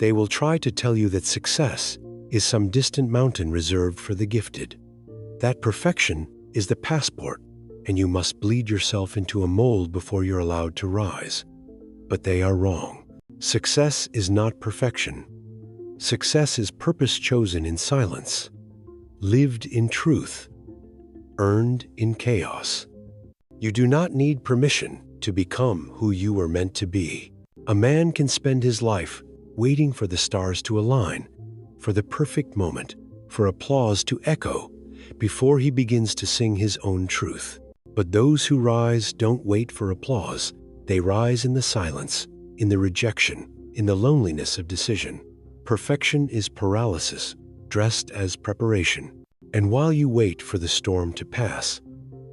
They will try to tell you that success is some distant mountain reserved for the gifted, that perfection is the passport, and you must bleed yourself into a mold before you're allowed to rise. But they are wrong. Success is not perfection. Success is purpose chosen in silence, lived in truth, earned in chaos. You do not need permission to become who you were meant to be. A man can spend his life waiting for the stars to align, for the perfect moment, for applause to echo, before he begins to sing his own truth. But those who rise don't wait for applause. They rise in the silence, in the rejection, in the loneliness of decision. Perfection is paralysis, dressed as preparation. And while you wait for the storm to pass,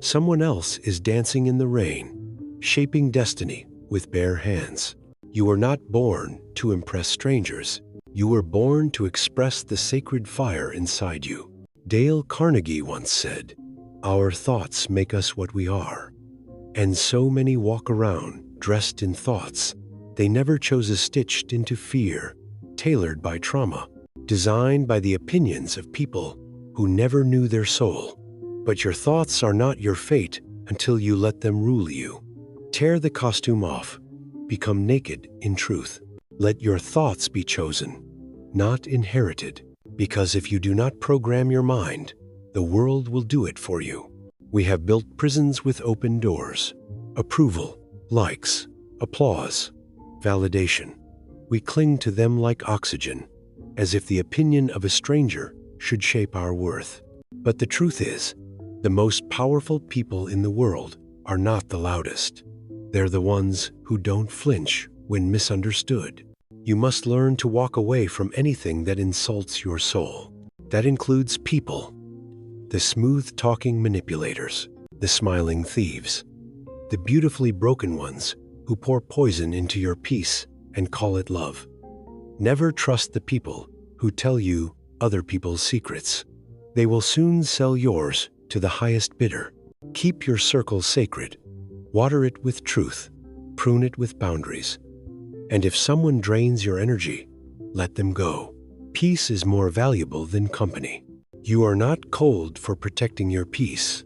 someone else is dancing in the rain, shaping destiny with bare hands. You were not born to impress strangers. You were born to express the sacred fire inside you. Dale Carnegie once said, "Our thoughts make us what we are." And so many walk around dressed in thoughts they never chose, stitched into fear, tailored by trauma, designed by the opinions of people who never knew their soul. But your thoughts are not your fate until you let them rule you. Tear the costume off. Become naked in truth. Let your thoughts be chosen, not inherited. Because if you do not program your mind, the world will do it for you. We have built prisons with open doors. Approval, likes, applause, validation. We cling to them like oxygen, as if the opinion of a stranger should shape our worth. But the truth is, the most powerful people in the world are not the loudest. They're the ones who don't flinch when misunderstood. You must learn to walk away from anything that insults your soul. That includes people, the smooth-talking manipulators, the smiling thieves, the beautifully broken ones who pour poison into your peace and call it love. Never trust the people who tell you other people's secrets. They will soon sell yours to the highest bidder. Keep your circle sacred. Water it with truth. Prune it with boundaries. And if someone drains your energy, let them go. Peace is more valuable than company. You are not cold for protecting your peace.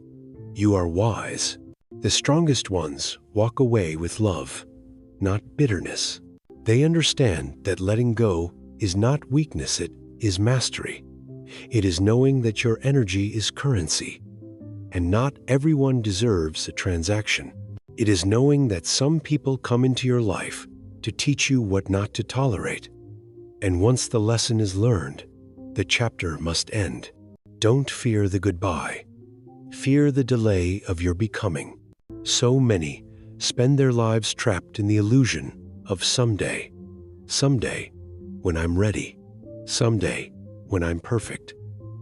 You are wise. The strongest ones walk away with love, not bitterness. They understand that letting go is not weakness, it is mastery. It is knowing that your energy is currency, and not everyone deserves a transaction. It is knowing that some people come into your life to teach you what not to tolerate. And once the lesson is learned, the chapter must end. Don't fear the goodbye. Fear the delay of your becoming. So many spend their lives trapped in the illusion of someday. Someday, when I'm ready. Someday, when I'm perfect.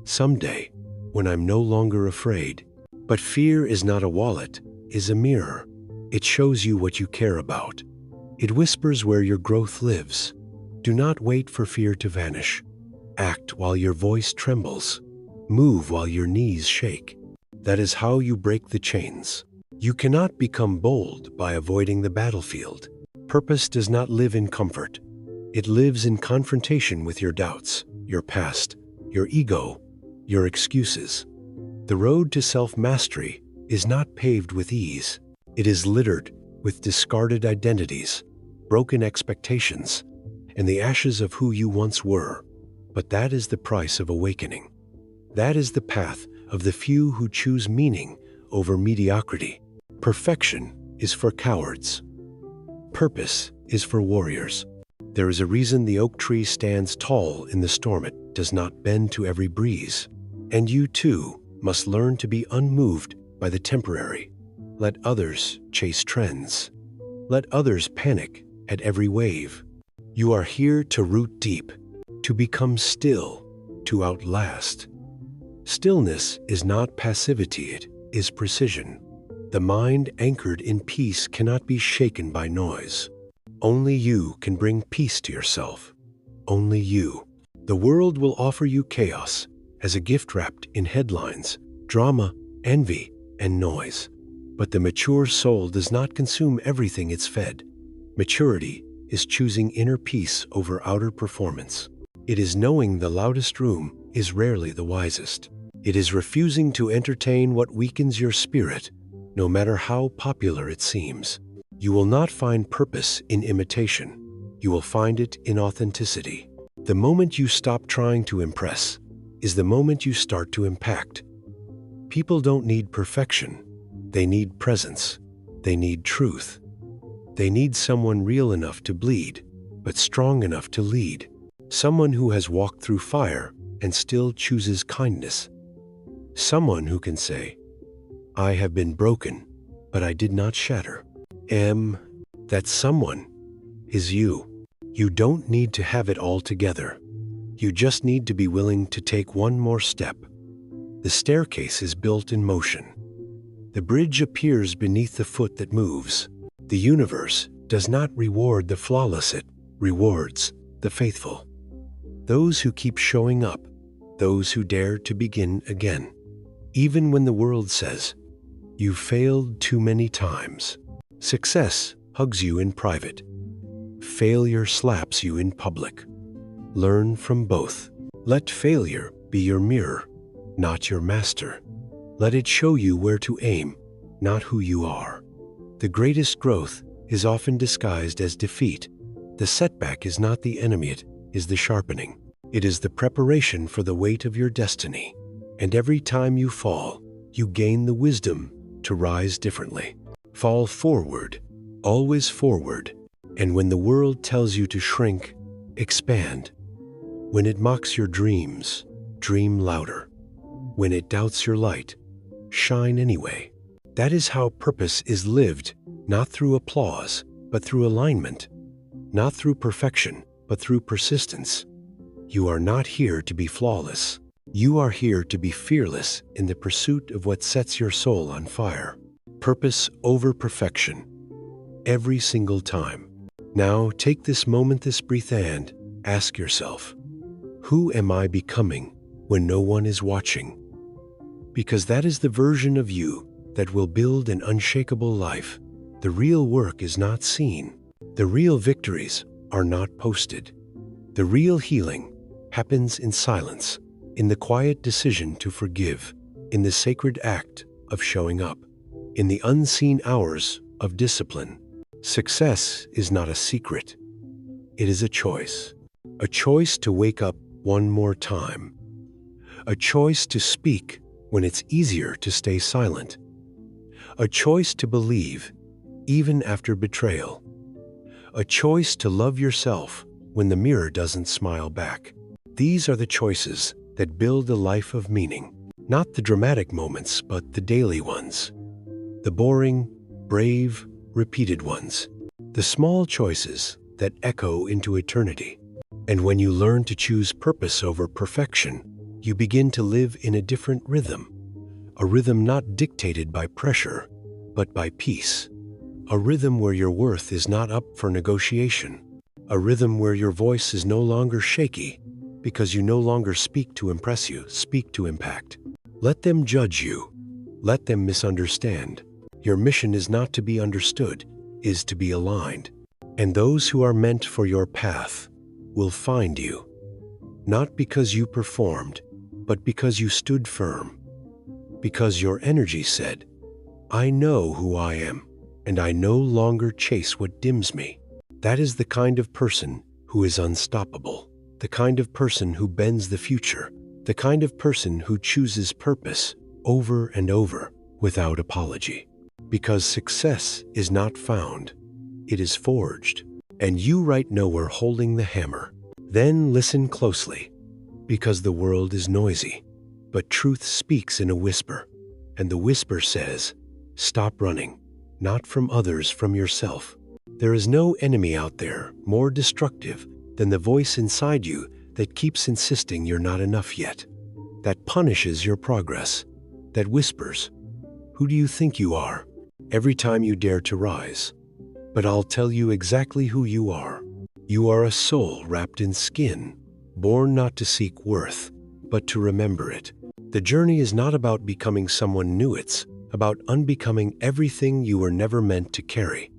Someday, when I'm no longer afraid. But fear is not a wallet, is a mirror. It shows you what you care about. It whispers where your growth lives. Do not wait for fear to vanish. Act while your voice trembles. Move while your knees shake. That is how you break the chains. You cannot become bold by avoiding the battlefield. Purpose does not live in comfort. It lives in confrontation with your doubts, your past, your ego, your excuses. The road to self-mastery is not paved with ease. It is littered with discarded identities, broken expectations, and the ashes of who you once were. But that is the price of awakening. That is the path of the few who choose meaning over mediocrity. Perfection is for cowards. Purpose is for warriors. There is a reason the oak tree stands tall in the storm. It does not bend to every breeze. And you too must learn to be unmoved by the temporary. Let others chase trends. Let others panic at every wave. You are here to root deep, to become still, to outlast. Stillness is not passivity, it is precision. The mind anchored in peace cannot be shaken by noise. Only you can bring peace to yourself. Only you. The world will offer you chaos as a gift wrapped in headlines, drama, envy, and noise. But the mature soul does not consume everything it's fed. Maturity is choosing inner peace over outer performance. It is knowing the loudest room is rarely the wisest. It is refusing to entertain what weakens your spirit, no matter how popular it seems. You will not find purpose in imitation. You will find it in authenticity. The moment you stop trying to impress is the moment you start to impact. People don't need perfection. They need presence. They need truth. They need someone real enough to bleed, but strong enough to lead. Someone who has walked through fire and still chooses kindness. Someone who can say, I have been broken, but I did not shatter. That someone is you. You don't need to have it all together. You just need to be willing to take one more step. The staircase is built in motion. The bridge appears beneath the foot that moves. The universe does not reward the flawless, it rewards the faithful. Those who keep showing up, those who dare to begin again. Even when the world says, you've failed too many times. Success hugs you in private. Failure slaps you in public. Learn from both. Let failure be your mirror, not your master. Let it show you where to aim, not who you are. The greatest growth is often disguised as defeat. The setback is not the enemy, it is the sharpening. It is the preparation for the weight of your destiny. And every time you fall, you gain the wisdom to rise differently. Fall forward, always forward. And when the world tells you to shrink, expand. When it mocks your dreams, dream louder. When it doubts your light, shine anyway. That is how purpose is lived, not through applause, but through alignment. Not through perfection, but through persistence. You are not here to be flawless. You are here to be fearless in the pursuit of what sets your soul on fire. Purpose over perfection. Every single time. Now take this moment, this breath, and ask yourself, who am I becoming when no one is watching? Because that is the version of you that will build an unshakable life. The real work is not seen. The real victories are not posted. The real healing happens in silence, in the quiet decision to forgive, in the sacred act of showing up, in the unseen hours of discipline. Success is not a secret. It is a choice to wake up one more time, a choice to speak when it's easier to stay silent, a choice to believe even after betrayal, a choice to love yourself when the mirror doesn't smile back. These are the choices that build a life of meaning, not the dramatic moments, but the daily ones, the boring, brave, repeated ones, the small choices that echo into eternity. And when you learn to choose purpose over perfection, you begin to live in a different rhythm, a rhythm not dictated by pressure, but by peace, a rhythm where your worth is not up for negotiation, a rhythm where your voice is no longer shaky because you no longer speak to impress, you speak to impact. Let them judge you. Let them misunderstand. Your mission is not to be understood, is to be aligned. And those who are meant for your path will find you, not because you performed, but because you stood firm, because your energy said, I know who I am, and I no longer chase what dims me. That is the kind of person who is unstoppable, the kind of person who bends the future, the kind of person who chooses purpose over and over without apology. Because success is not found, it is forged. And you right now are holding the hammer. Then listen closely, because the world is noisy, but truth speaks in a whisper. And the whisper says, stop running, not from others, from yourself. There is no enemy out there more destructive than the voice inside you that keeps insisting you're not enough yet, that punishes your progress, that whispers, who do you think you are? Every time you dare to rise. But I'll tell you exactly who you are. You are a soul wrapped in skin, born not to seek worth, but to remember it. The journey is not about becoming someone new, it's about unbecoming everything you were never meant to carry.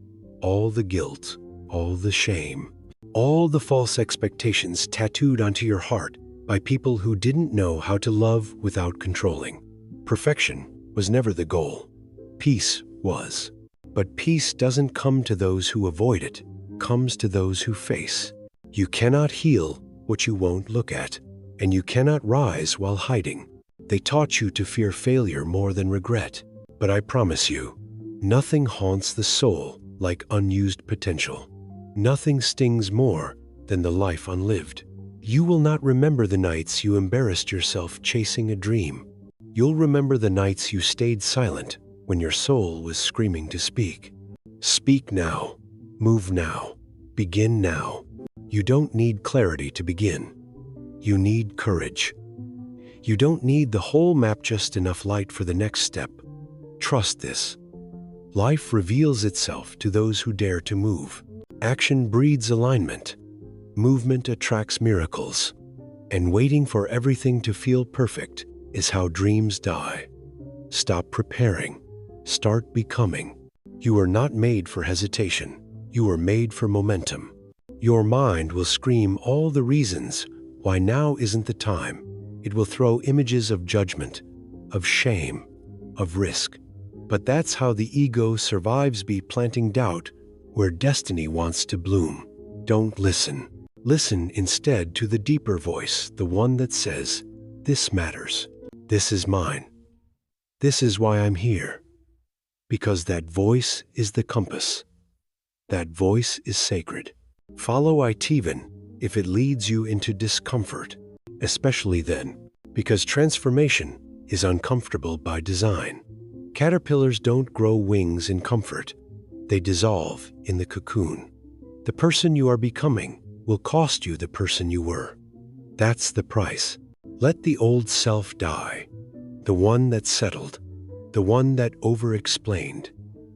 All the guilt, all the shame, all the false expectations tattooed onto your heart by people who didn't know how to love without controlling. Perfection was never the goal. Peace was. But peace doesn't come to those who avoid it, comes to those who face. You cannot heal what you won't look at, and you cannot rise while hiding. They taught you to fear failure more than regret. But I promise you, nothing haunts the soul like unused potential. Nothing stings more than the life unlived. You will not remember the nights you embarrassed yourself chasing a dream. You'll remember the nights you stayed silent when your soul was screaming to speak. Speak now. Move now. Begin now. You don't need clarity to begin. You need courage. You don't need the whole map, just enough light for the next step. Trust this. Life reveals itself to those who dare to move. Action breeds alignment. Movement attracts miracles. And waiting for everything to feel perfect is how dreams die. Stop preparing. Start becoming. You are not made for hesitation. You are made for momentum. Your mind will scream all the reasons why now isn't the time. It will throw images of judgment, of shame, of risk. But that's how the ego survives, by planting doubt where destiny wants to bloom. Don't listen. Listen instead to the deeper voice, the one that says, "This matters. This is mine. This is why I'm here." Because that voice is the compass. That voice is sacred. Follow it even if it leads you into discomfort, especially then, because transformation is uncomfortable by design. Caterpillars don't grow wings in comfort. They dissolve in the cocoon. The person you are becoming will cost you the person you were. That's the price. Let the old self die. The one that settled. The one that over-explained.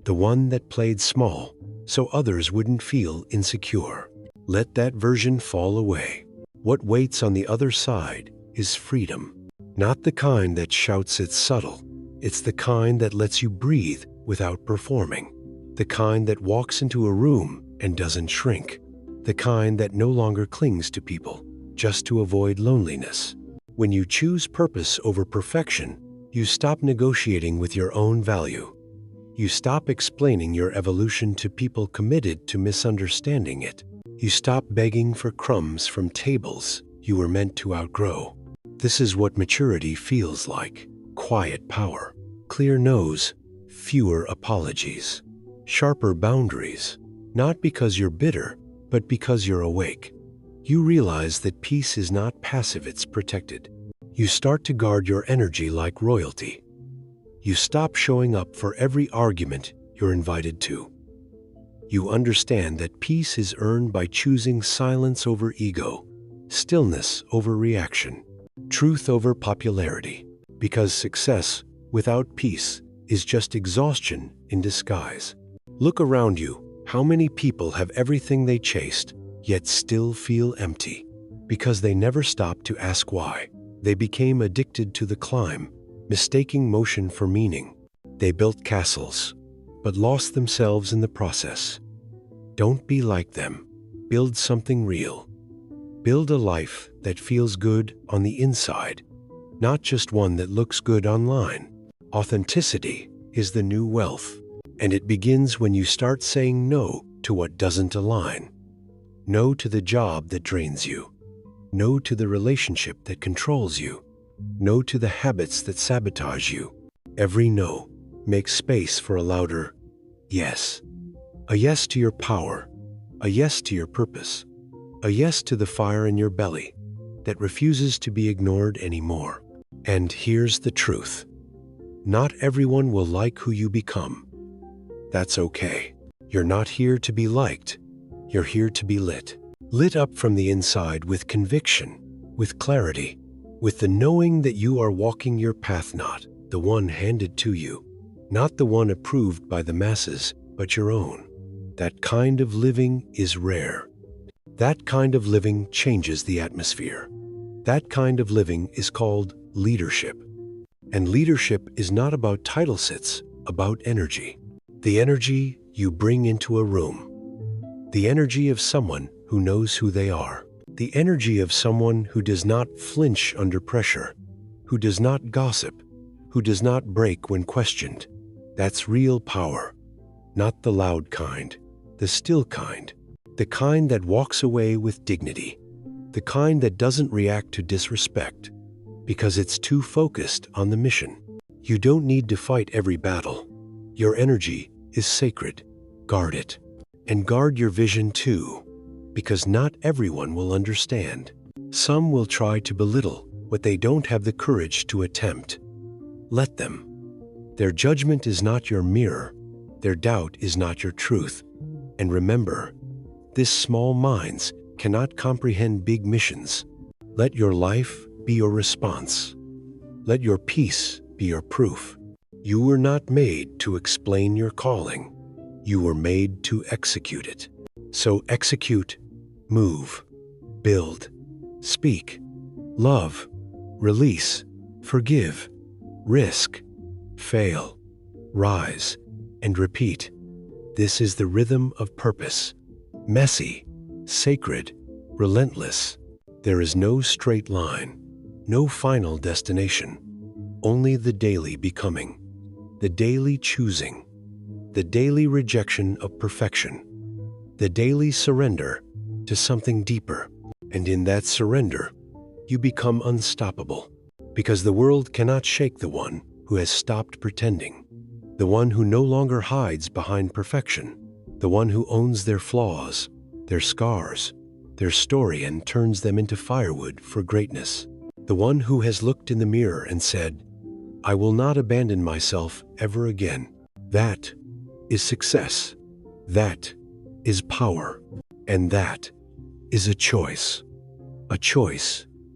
The one that played small so others wouldn't feel insecure. Let that version fall away. What waits on the other side is freedom. Not the kind that shouts it's subtle. It's the kind that lets you breathe without performing. The kind that walks into a room and doesn't shrink. The kind that no longer clings to people just to avoid loneliness. When you choose purpose over perfection, you stop negotiating with your own value. You stop explaining your evolution to people committed to misunderstanding it. You stop begging for crumbs from tables you were meant to outgrow. This is what maturity feels like. Quiet power, clear nose, fewer apologies, sharper boundaries. Not because you're bitter, but because you're awake. You realize that peace is not passive, it's protected. You start to guard your energy like royalty. You stop showing up for every argument you're invited to. You understand that peace is earned by choosing silence over ego, stillness over reaction, truth over popularity. Because success without peace is just exhaustion in disguise. Look around you. How many people have everything they chased, yet still feel empty? Because they never stopped to ask why. They became addicted to the climb, mistaking motion for meaning. They built castles, but lost themselves in the process. Don't be like them. Build something real. Build a life that feels good on the inside, not just one that looks good online. Authenticity is the new wealth, and it begins when you start saying no to what doesn't align. No to the job that drains you. No to the relationship that controls you. No to the habits that sabotage you. Every no makes space for a louder yes. A yes to your power. A yes to your purpose. A yes to the fire in your belly that refuses to be ignored anymore. And here's the truth. Not everyone will like who you become. That's okay. You're not here to be liked. You're here to be lit. Lit up from the inside with conviction, with clarity, with the knowing that you are walking your path, not the one handed to you, not the one approved by the masses, but your own. That kind of living is rare. That kind of living changes the atmosphere. That kind of living is called leadership. And leadership is not about titles, it's about energy. The energy you bring into a room. the energy of someone who knows who they are, the energy of someone who does not flinch under pressure, who does not gossip, who does not break when questioned. That's real power, not the loud kind, the still kind, the kind that walks away with dignity, the kind that doesn't react to disrespect because it's too focused on the mission. You don't need to fight every battle. Your energy is sacred. Guard it. And guard your vision too, because not everyone will understand. Some will try to belittle what they don't have the courage to attempt. Let them. Their judgment is not your mirror. Their doubt is not your truth. And remember, this small minds cannot comprehend big missions. Let your life be your response. Let your peace be your proof. You were not made to explain your calling. You were made to execute it. So execute, move, build, speak, love, release, forgive, risk, fail, rise, and repeat. This is the rhythm of purpose. Messy, sacred, relentless. There is no straight line, no final destination. Only the daily becoming, the daily choosing, the daily rejection of perfection, the daily surrender to something deeper. And in that surrender, you become unstoppable, because the world cannot shake the one who has stopped pretending, the one who no longer hides behind perfection, the one who owns their flaws, their scars, their story, and turns them into firewood for greatness, the one who has looked in the mirror and said, "I will not abandon myself ever again." That is success. That is power. And that is a choice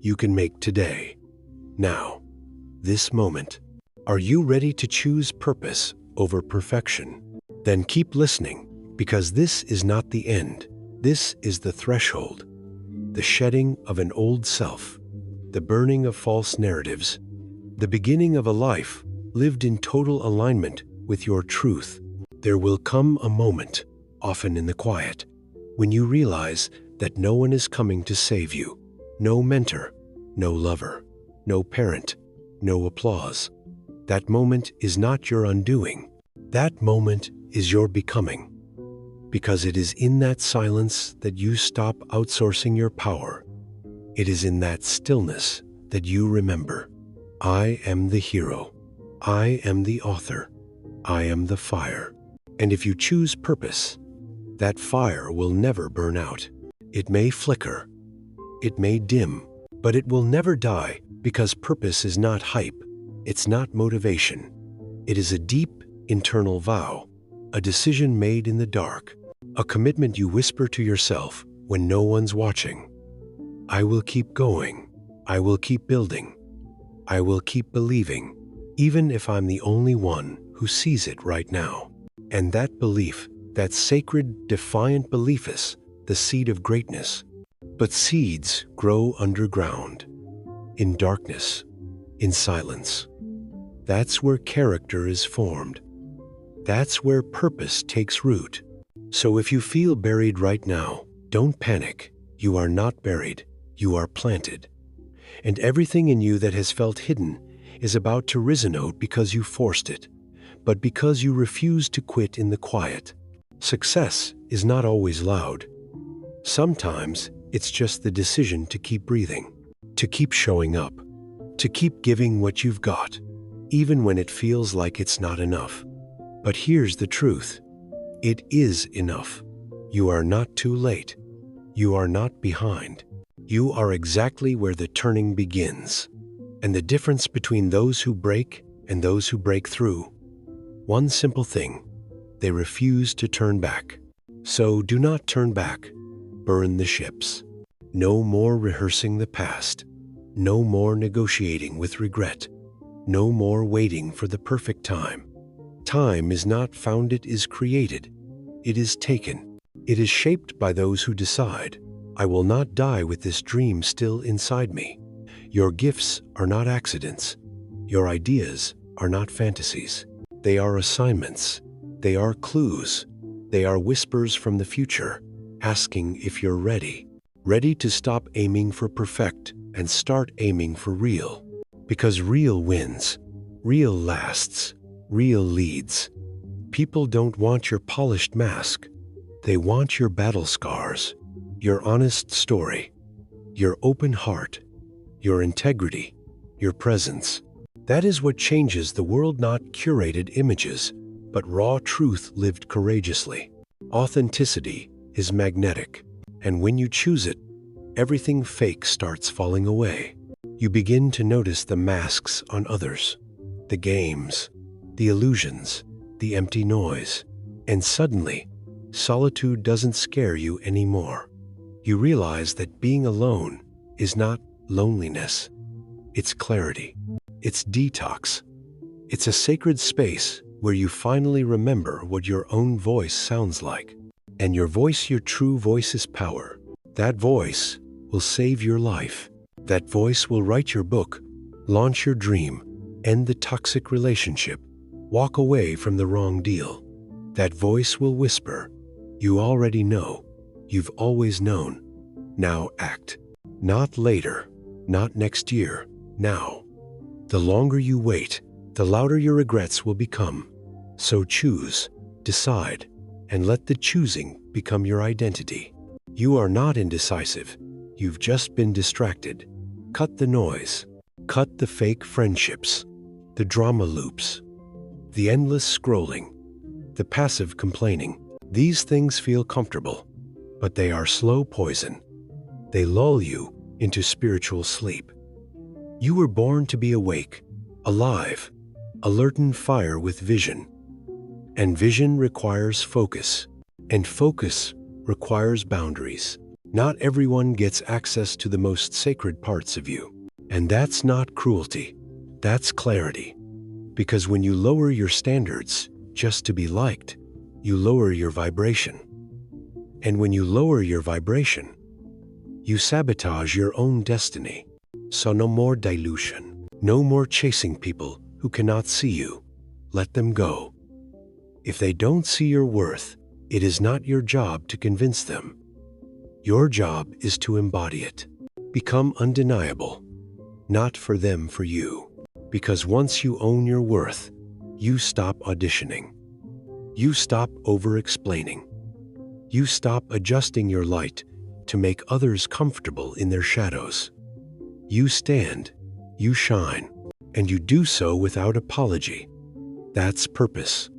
you can make today, now, this moment. Are you ready to choose purpose over perfection? Then keep listening, because this is not the end. This is the threshold, the shedding of an old self, the burning of false narratives, the beginning of a life lived in total alignment with your truth. There will come a moment, often in the quiet, when you realize that no one is coming to save you. No mentor, no lover, no parent, no applause. That moment is not your undoing. That moment is your becoming. Because it is in that silence that you stop outsourcing your power. It is in that stillness that you remember, I am the hero. I am the author. I am the fire. And if you choose purpose, that fire will never burn out. It may flicker, it may dim, but it will never die, because purpose is not hype. It's not motivation. It is a deep internal vow, a decision made in the dark, a commitment you whisper to yourself when no one's watching. I will keep going. I will keep building. I will keep believing, even if I'm the only one who sees it right now. And that belief, that sacred, defiant belief, is the seed of greatness. But seeds grow underground, in darkness, in silence. That's where character is formed. That's where purpose takes root. So if you feel buried right now, don't panic. You are not buried. You are planted. And everything in you that has felt hidden is about to resonate because you forced it, but because you refused to quit in the quiet. Success is not always loud. Sometimes it's just the decision to keep breathing, to keep showing up, to keep giving what you've got, even when it feels like it's not enough. But here's the truth. It is enough. You are not too late. You are not behind. You are exactly where the turning begins. And the difference between those who break and those who break through, one simple thing: they refuse to turn back. So do not turn back. Burn the ships. No more rehearsing the past. No more negotiating with regret. No more waiting for the perfect time. Time is not found, it is created. It is taken. It is shaped by those who decide, I will not die with this dream still inside me. Your gifts are not accidents. Your ideas are not fantasies. They are assignments. They are clues. They are whispers from the future. asking if you're ready. Ready to stop aiming for perfect and start aiming for real. Because real wins, real lasts, real leads. People don't want your polished mask. They want your battle scars, your honest story, your open heart, your integrity, your presence. That is what changes the world, not curated images, but raw truth lived courageously. Authenticity is magnetic, and when you choose it, everything fake starts falling away. You begin to notice the masks on others, the games, the illusions, the empty noise, and suddenly, solitude doesn't scare you anymore. You realize that being alone is not loneliness. It's clarity. It's detox. It's a sacred space where you finally remember what your own voice sounds like. And your voice, your true voice, is power. That voice will save your life. That voice will write your book, launch your dream, end the toxic relationship, walk away from the wrong deal. That voice will whisper, "You already know. You've always known. Now act." Not later, not next year, now. The longer you wait, the louder your regrets will become. So choose, decide, and let the choosing become your identity. You are not indecisive. You've just been distracted. Cut the noise. Cut the fake friendships, the drama loops, the endless scrolling, the passive complaining. These things feel comfortable, but they are slow poison. They lull you into spiritual sleep. You were born to be awake, alive, alert and fire with vision. And vision requires focus, and focus requires boundaries. Not everyone gets access to the most sacred parts of you. And that's not cruelty, that's clarity. Because when you lower your standards just to be liked, you lower your vibration. And when you lower your vibration, you sabotage your own destiny. So no more dilution, no more chasing people who cannot see you. Let them go. If they don't see your worth, it is not your job to convince them. Your job is to embody it. Become undeniable. Not for them, for you. Because once you own your worth, you stop auditioning. You stop over-explaining. You stop adjusting your light to make others comfortable in their shadows. You stand, you shine, and you do so without apology. That's purpose.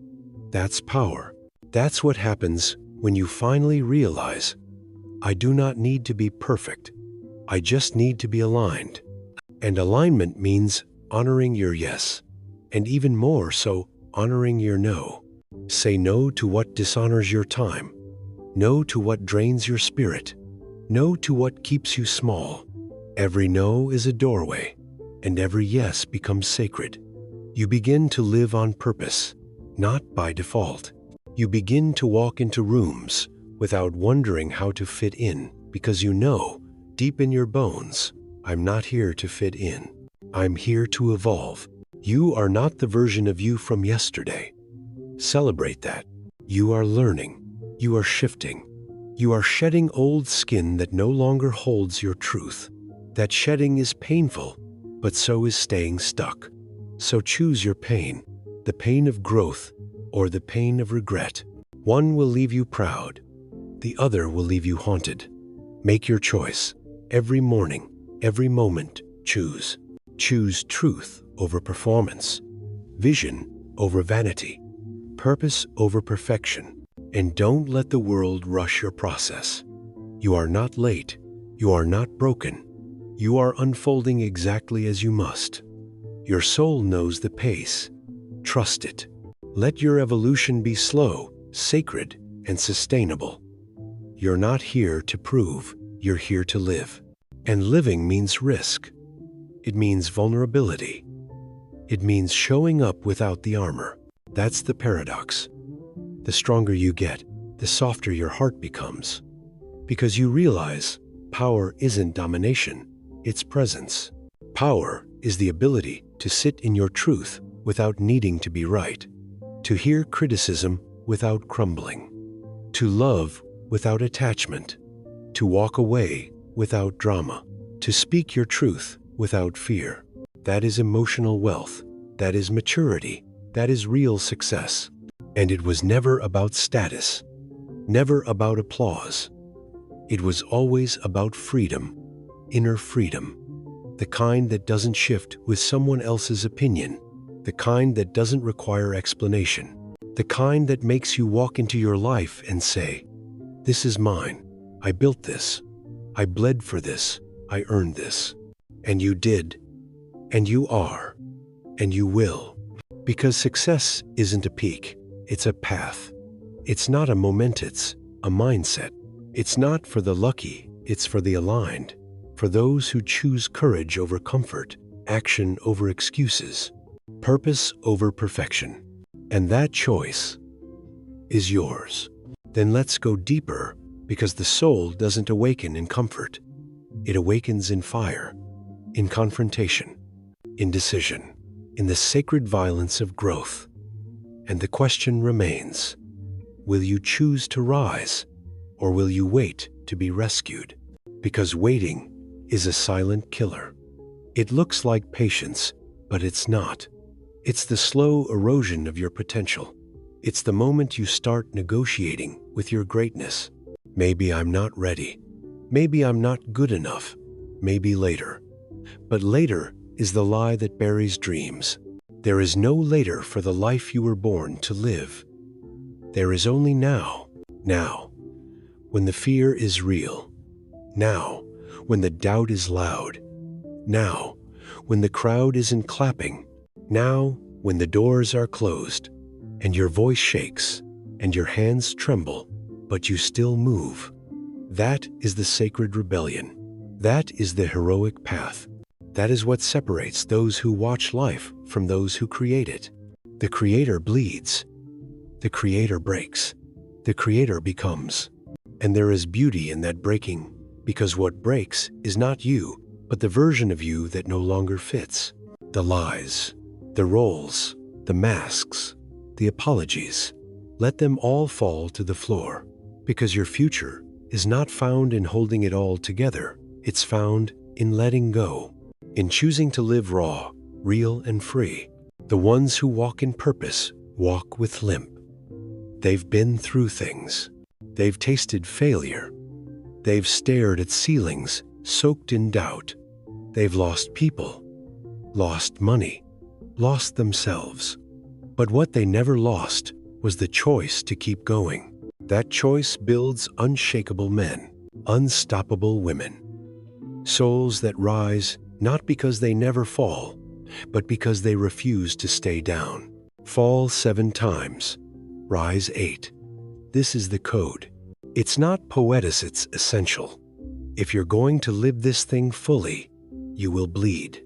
That's power. That's what happens when you finally realize, I do not need to be perfect. I just need to be aligned. And alignment means honoring your yes, and even more so, honoring your no. Say no to what dishonors your time. No to what drains your spirit. No to what keeps you small. Every no is a doorway, and every yes becomes sacred. You begin to live on purpose, not by default. You begin to walk into rooms without wondering how to fit in, because you know, deep in your bones, I'm not here to fit in. I'm here to evolve. You are not the version of you from yesterday. Celebrate that. You are learning. You are shifting. You are shedding old skin that no longer holds your truth. That shedding is painful, but so is staying stuck. So choose your pain, the pain of growth or the pain of regret. One will leave you proud. The other will leave you haunted. Make your choice. Every morning, every moment, choose. Choose truth over performance, vision over vanity, purpose over perfection, and don't let the world rush your process. You are not late. You are not broken. You are unfolding exactly as you must. Your soul knows the pace. Trust it. Let your evolution be slow, sacred, and sustainable. You're not here to prove. You're here to live. And living means risk. It means vulnerability. It means showing up without the armor. That's the paradox. The stronger you get, the softer your heart becomes. Because you realize power isn't domination, it's presence. Power is the ability to sit in your truth without needing to be right, to hear criticism without crumbling, to love without attachment, to walk away without drama, to speak your truth without fear. That is emotional wealth. That is maturity. That is real success. And it was never about status, never about applause. It was always about freedom, inner freedom, the kind that doesn't shift with someone else's opinion, the kind that doesn't require explanation, the kind that makes you walk into your life and say, "This is mine. I built this. I bled for this. I earned this." And you did, and you are, and you will. Because success isn't a peak, it's a path. It's not a moment, it's a mindset. It's not for the lucky, it's for the aligned, for those who choose courage over comfort, action over excuses, purpose over perfection. And that choice is yours. Then let's go deeper, because the soul doesn't awaken in comfort. It awakens in fire, in confrontation, in decision, in the sacred violence of growth. And the question remains, will you choose to rise, or will you wait to be rescued? Because waiting is a silent killer. It looks like patience, but it's not. It's the slow erosion of your potential. It's the moment you start negotiating with your greatness. Maybe I'm not ready. Maybe I'm not good enough. Maybe later. But later is the lie that buries dreams. There is no later for the life you were born to live. There is only now. Now, when the fear is real. Now, when the doubt is loud. Now, when the crowd isn't clapping. Now, when the doors are closed, and your voice shakes, and your hands tremble, but you still move. That is the sacred rebellion. That is the heroic path. That is what separates those who watch life from those who create it. The creator bleeds. The creator breaks. The creator becomes. And there is beauty in that breaking, because what breaks is not you, but the version of you that no longer fits. The lies, the roles, the masks, the apologies. Let them all fall to the floor, because your future is not found in holding it all together. It's found in letting go, in choosing to live raw, real, and free. The ones who walk in purpose walk with limp. They've been through things. They've tasted failure. They've stared at ceilings soaked in doubt. They've lost people, lost money, lost themselves. But what they never lost was the choice to keep going. That choice builds unshakable men, unstoppable women. Souls that rise not because they never fall, but because they refuse to stay down. Fall 7 times, rise 8. This is the code. It's not poetic, it's essential. If you're going to live this thing fully, you will bleed.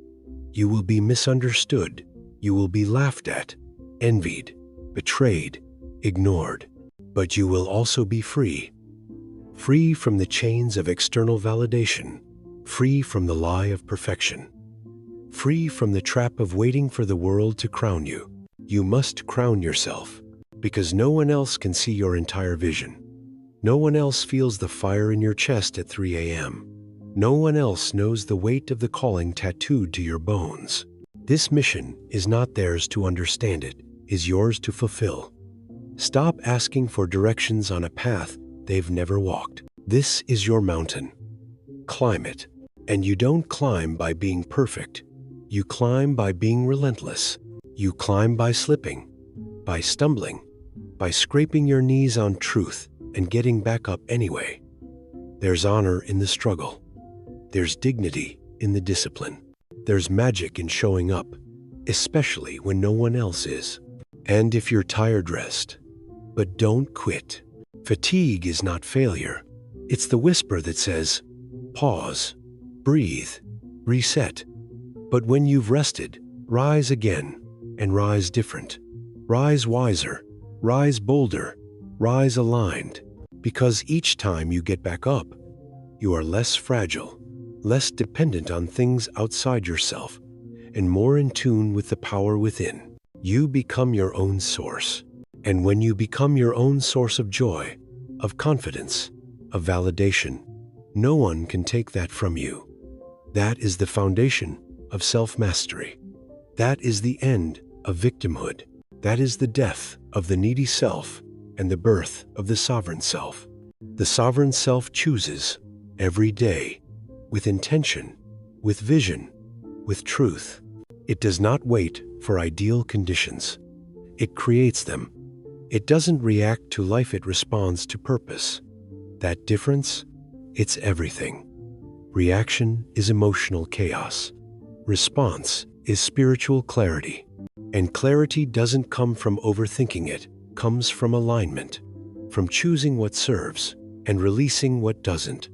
You will be misunderstood. You will be laughed at, envied, betrayed, ignored. But you will also be free. Free from the chains of external validation. Free from the lie of perfection. Free from the trap of waiting for the world to crown you. You must crown yourself, because no one else can see your entire vision. No one else feels the fire in your chest at 3 a.m. No one else knows the weight of the calling tattooed to your bones. This mission is not theirs to understand, it is yours to fulfill. Stop asking for directions on a path they've never walked. This is your mountain. Climb it. And you don't climb by being perfect. You climb by being relentless. You climb by slipping, by stumbling, by scraping your knees on truth and getting back up anyway. There's honor in the struggle. There's dignity in the discipline. There's magic in showing up, especially when no one else is. And if you're tired, rest. But don't quit. Fatigue is not failure. It's the whisper that says, pause, breathe, reset. But when you've rested, rise again, and rise different. Rise wiser, rise bolder, rise aligned. Because each time you get back up, you are less fragile, less dependent on things outside yourself, and more in tune with the power within. You become your own source. And when you become your own source of joy, of confidence, of validation. No one can take that from you. That is the foundation of self-mastery. That is the end of victimhood. That is the death of the needy self and the birth of the sovereign self. The sovereign self chooses every day with intention, with vision, with truth. It does not wait for ideal conditions. It creates them. It doesn't react to life, it responds to purpose. That difference, it's everything. Reaction is emotional chaos. Response is spiritual clarity. And clarity doesn't come from overthinking, it comes from alignment, from choosing what serves and releasing what doesn't.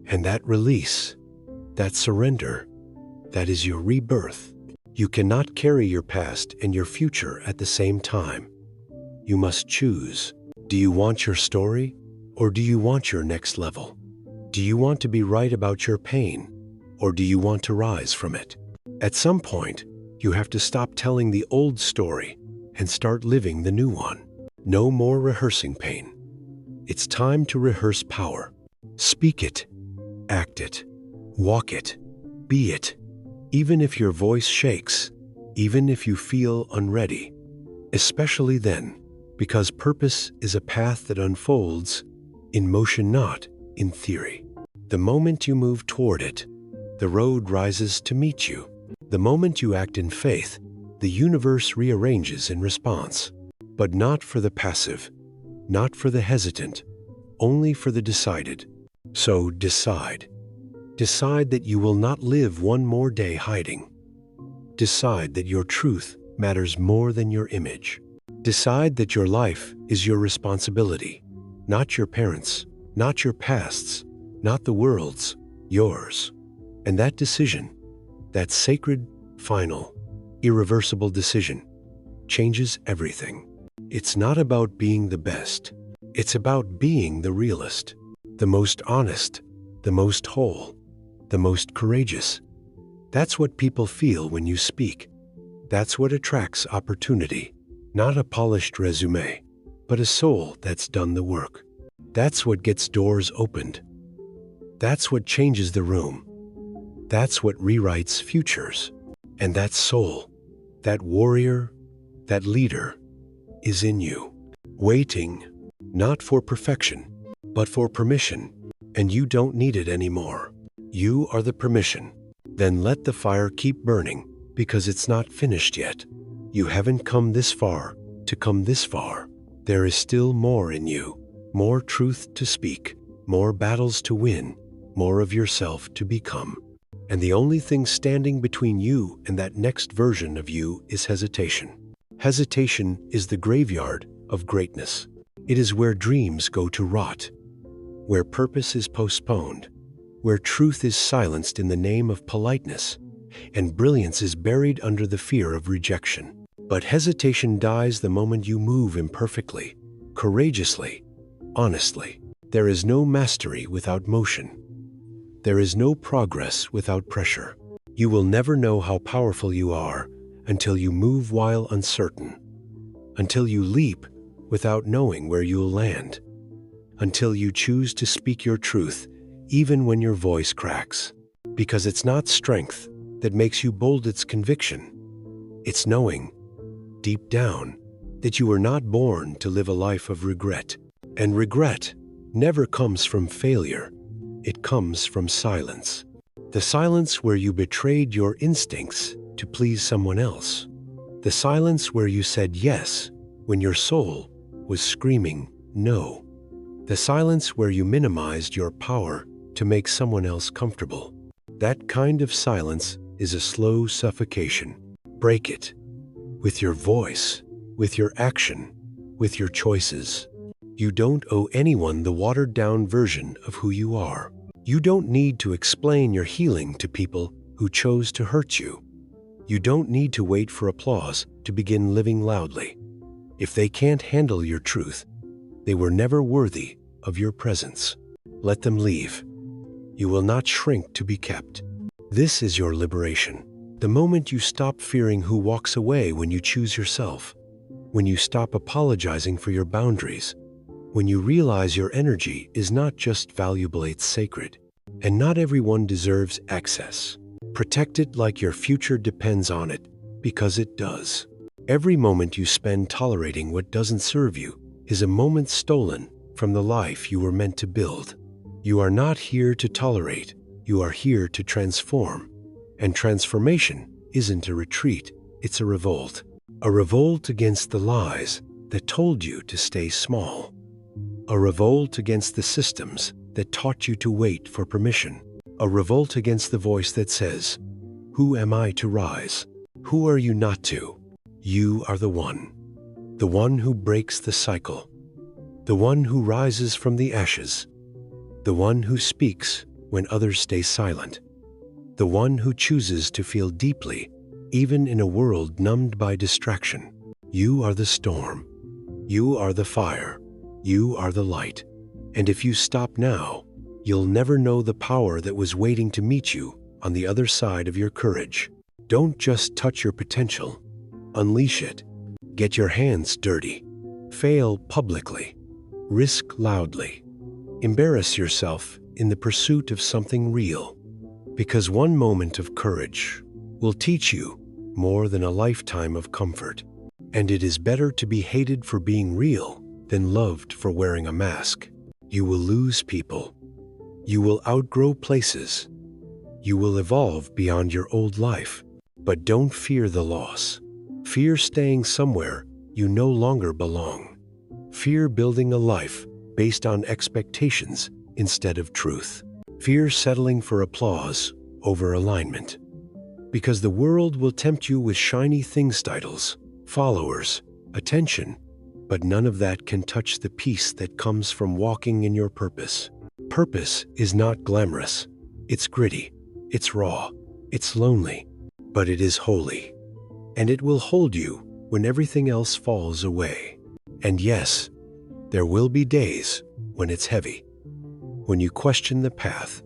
And that release, that surrender, that is your rebirth. You cannot carry your past and your future at the same time. You must choose. Do you want your story, or do you want your next level? Do you want to be right about your pain, or do you want to rise from it? At some point, you have to stop telling the old story and start living the new one. No more rehearsing pain. It's time to rehearse power. Speak it, act it, walk it, be it. Even if your voice shakes, even if you feel unready. Especially then, because purpose is a path that unfolds in motion, not in theory. The moment you move toward it, the road rises to meet you. The moment you act in faith, the universe rearranges in response. But not for the passive, not for the hesitant, only for the decided. So decide. Decide that you will not live one more day hiding. Decide that your truth matters more than your image. Decide that your life is your responsibility, not your parents', not your past's, not the world's, yours. And that decision, that sacred, final, irreversible decision, changes everything. It's not about being the best. It's about being the realist, the most honest, the most whole, the most courageous. That's what people feel when you speak. That's what attracts opportunity. Not a polished resume, but a soul that's done the work. That's what gets doors opened. That's what changes the room. That's what rewrites futures. And that soul, that warrior, that leader, is in you, waiting, not for perfection, but for permission. And you don't need it anymore. You are the permission. Then let the fire keep burning, because it's not finished yet. You haven't come this far to come this far. There is still more in you, more truth to speak, more battles to win, more of yourself to become. And the only thing standing between you and that next version of you is hesitation. Hesitation is the graveyard of greatness. It is where dreams go to rot, where purpose is postponed, where truth is silenced in the name of politeness, and brilliance is buried under the fear of rejection. But hesitation dies the moment you move imperfectly, courageously, honestly. There is no mastery without motion. There is no progress without pressure. You will never know how powerful you are until you move while uncertain, until you leap without knowing where you'll land, until you choose to speak your truth even when your voice cracks. Because it's not strength that makes you bold, it's conviction. It's knowing, deep down, that you were not born to live a life of regret. And regret never comes from failure. It comes from silence. The silence where you betrayed your instincts to please someone else. The silence where you said yes when your soul was screaming no. The silence where you minimized your power to make someone else comfortable. That kind of silence is a slow suffocation. Break it. With your voice, with your action, with your choices. You don't owe anyone the watered-down version of who you are. You don't need to explain your healing to people who chose to hurt you. You don't need to wait for applause to begin living loudly. If they can't handle your truth, they were never worthy of your presence. Let them leave. You will not shrink to be kept. This is your liberation. The moment you stop fearing who walks away when you choose yourself, when you stop apologizing for your boundaries, When you realize your energy is not just valuable, it's sacred, and not everyone deserves access. Protect it like your future depends on it, because it does. Every moment you spend tolerating what doesn't serve you is a moment stolen from the life you were meant to build. You are not here to tolerate, you are here to transform. And transformation isn't a retreat, it's a revolt. A revolt against the lies that told you to stay small. A revolt against the systems that taught you to wait for permission. A revolt against the voice that says, "Who am I to rise? Who are you not to?" You are the one who breaks the cycle, the one who rises from the ashes, the one who speaks when others stay silent, the one who chooses to feel deeply, even in a world numbed by distraction. You are the storm, you are the fire, you are the light, and if you stop now, you'll never know the power that was waiting to meet you on the other side of your courage. Don't just touch your potential, unleash it. Get your hands dirty, fail publicly, risk loudly, embarrass yourself in the pursuit of something real, because one moment of courage will teach you more than a lifetime of comfort. And it is better to be hated for being real than loved for wearing a mask. You will lose people. You will outgrow places. You will evolve beyond your old life. But don't fear the loss. Fear staying somewhere you no longer belong. Fear building a life based on expectations instead of truth. Fear settling for applause over alignment. Because the world will tempt you with shiny things, titles, followers, attention, but none of that can touch the peace that comes from walking in your purpose. Purpose is not glamorous. It's gritty. It's raw. It's lonely. But it is holy. And it will hold you when everything else falls away. And yes, there will be days when it's heavy, when you question the path,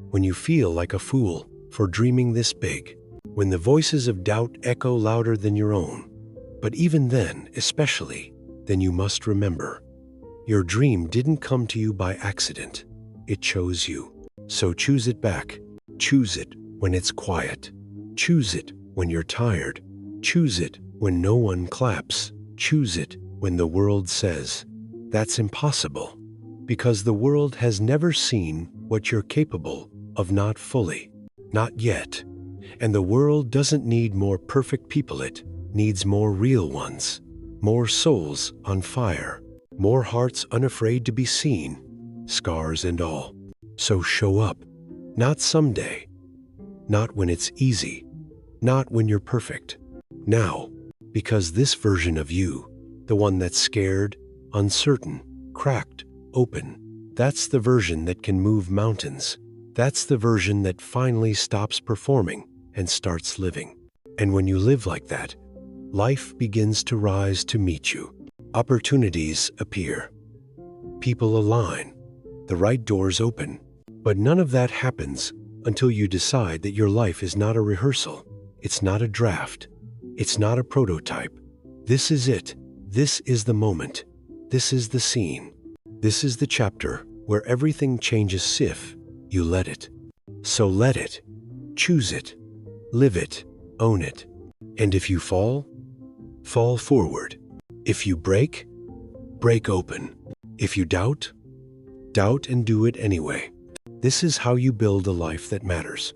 when you feel like a fool for dreaming this big, when the voices of doubt echo louder than your own. But even then, especially, then you must remember, your dream didn't come to you by accident. It chose you. So choose it back. Choose it when it's quiet. Choose it when you're tired. Choose it when no one claps. Choose it when the world says, "That's impossible," because the world has never seen what you're capable of, not fully, not yet. And the world doesn't need more perfect people, it needs more real ones, more souls on fire, more hearts unafraid to be seen, scars and all. So show up, not someday, not when it's easy, not when you're perfect, now, because this version of you, the one that's scared, uncertain, cracked, open, that's the version that can move mountains. That's the version that finally stops performing and starts living. And when you live like that, life begins to rise to meet you. Opportunities appear. People align. The right doors open. But none of that happens until you decide that your life is not a rehearsal. It's not a draft. It's not a prototype. This is it. This is the moment. This is the scene. This is the chapter where everything changes if you let it. So let it. Choose it. Live it. Own it. And if you fall, fall forward. If you break, break open. If you doubt, doubt and do it anyway. This is how you build a life that matters.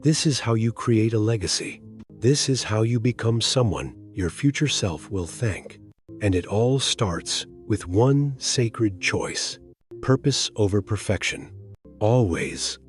This is how you create a legacy. This is how you become someone your future self will thank. And it all starts with one sacred choice: purpose over perfection. Always,